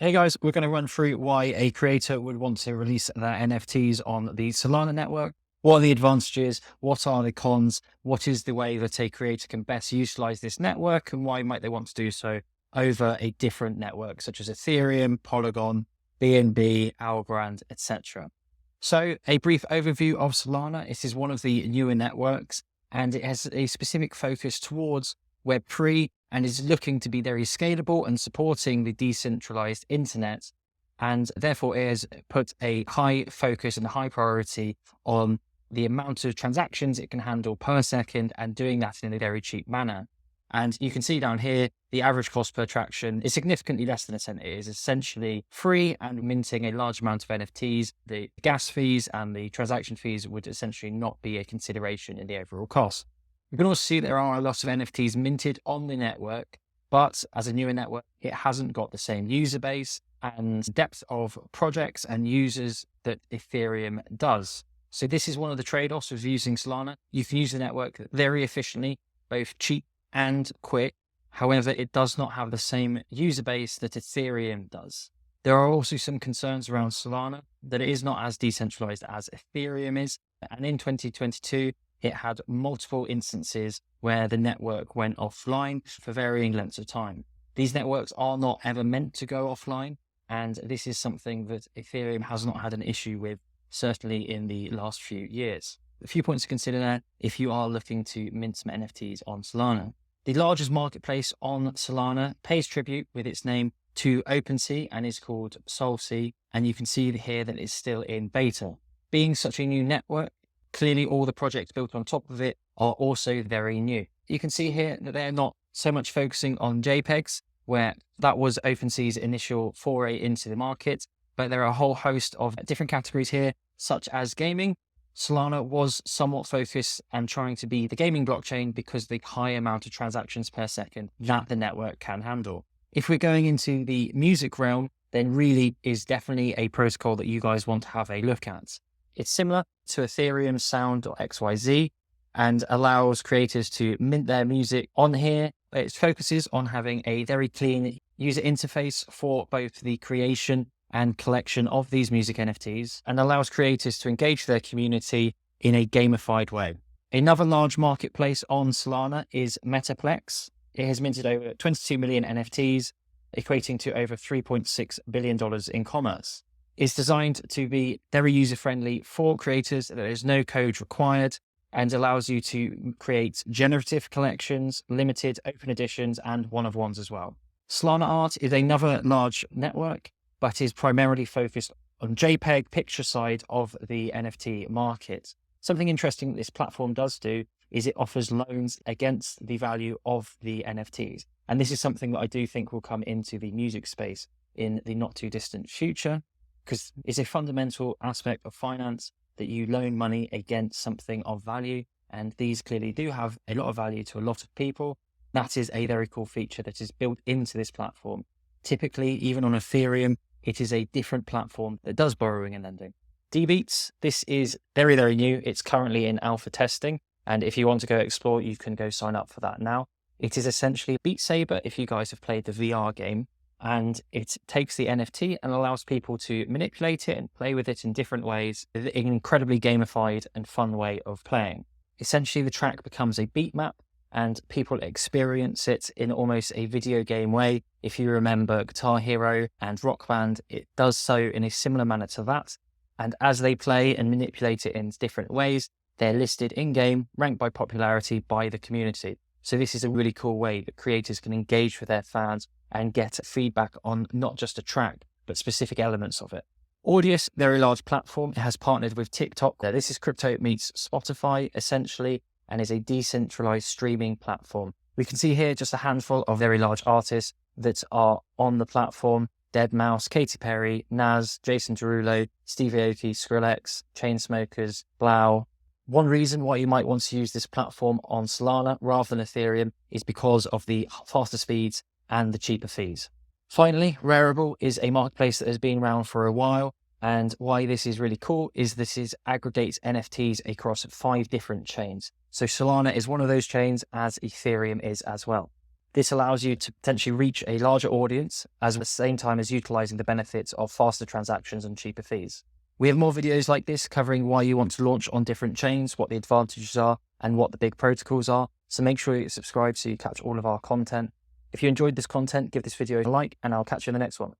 Hey guys, we're going to run through why a creator would want to release their NFTs on the Solana network. What are the advantages? What are the cons? What is the way that a creator can best utilize this network, and why might they want to do so over a different network such as Ethereum, Polygon, BNB, Algorand, etc. So a brief overview of Solana. It is one of the newer networks and it has a specific focus towards Web3 and is looking to be very scalable and supporting the decentralized internet. And therefore it has put a high focus and a high priority on the amount of transactions it can handle per second and doing that in a very cheap manner. And you can see down here, the average cost per transaction is significantly less than a cent. It is essentially free, and minting a large amount of NFTs, the gas fees and the transaction fees would essentially not be a consideration in the overall cost. You can also see there are a lot of NFTs minted on the network, but as a newer network, it hasn't got the same user base and depth of projects and users that Ethereum does. So this is one of the trade-offs of using Solana. You can use the network very efficiently, both cheap and quick. However, it does not have the same user base that Ethereum does. There are also some concerns around Solana that it is not as decentralized as Ethereum is. And in 2022, it had multiple instances where the network went offline for varying lengths of time. These networks are not ever meant to go offline. And this is something that Ethereum has not had an issue with, certainly in the last few years. A few points to consider there if you are looking to mint some NFTs on Solana. The largest marketplace on Solana pays tribute with its name to OpenSea and is called SolSea. And you can see here that it's still in beta. Being such a new network, clearly all the projects built on top of it are also very new. You can see here that they're not so much focusing on JPEGs, where that was OpenSea's initial foray into the market, but there are a whole host of different categories here, such as gaming. Solana was somewhat focused and trying to be the gaming blockchain because of the high amount of transactions per second that the network can handle. If we're going into the music realm, then really is definitely a protocol that you guys want to have a look at. It's similar to Ethereum Sound or XYZ and allows creators to mint their music on here. It focuses on having a very clean user interface for both the creation and collection of these music NFTs, and allows creators to engage their community in a gamified way. Another large marketplace on Solana is Metaplex. It has minted over 22 million NFTs, equating to over $3.6 billion in commerce. It's designed to be very user-friendly for creators. There is no code required and allows you to create generative collections, limited open editions, and one-of-ones as well. Solana Art is another large network, but is primarily focused on JPEG picture side of the NFT market. Something interesting that this platform does do is it offers loans against the value of the NFTs. And this is something that I do think will come into the music space in the not too distant future, because it's a fundamental aspect of finance that you loan money against something of value. And these clearly do have a lot of value to a lot of people. That is a very cool feature that is built into this platform. Typically, even on Ethereum, it is a different platform that does borrowing and lending. DeBeats, this is very, very new. It's currently in alpha testing. And if you want to go explore, you can go sign up for that now. It is essentially Beat Saber if you guys have played the VR game. And it takes the NFT and allows people to manipulate it and play with it in different ways. An incredibly gamified and fun way of playing. Essentially, the track becomes a beat map and people experience it in almost a video game way. If you remember Guitar Hero and Rock Band, it does so in a similar manner to that. And as they play and manipulate it in different ways, they're listed in-game, ranked by popularity by the community. So this is a really cool way that creators can engage with their fans and get feedback on not just a track, but specific elements of it. Audius, very large platform. It has partnered with TikTok. This is crypto meets Spotify, essentially, and is a decentralized streaming platform. We can see here just a handful of very large artists that are on the platform. Deadmau5, Katy Perry, Nas, Jason Derulo, Stevie Aoki, Skrillex, Chainsmokers, Blau. One reason why you might want to use this platform on Solana rather than Ethereum is because of the faster speeds and the cheaper fees. Finally, Rarible is a marketplace that has been around for a while. And why this is really cool is this aggregates NFTs across 5 different chains. So Solana is one of those chains, as Ethereum is as well. This allows you to potentially reach a larger audience at the same time as utilizing the benefits of faster transactions and cheaper fees. We have more videos like this covering why you want to launch on different chains, what the advantages are, and what the big protocols are. So make sure you subscribe so you catch all of our content. If you enjoyed this content, give this video a like, and I'll catch you in the next one.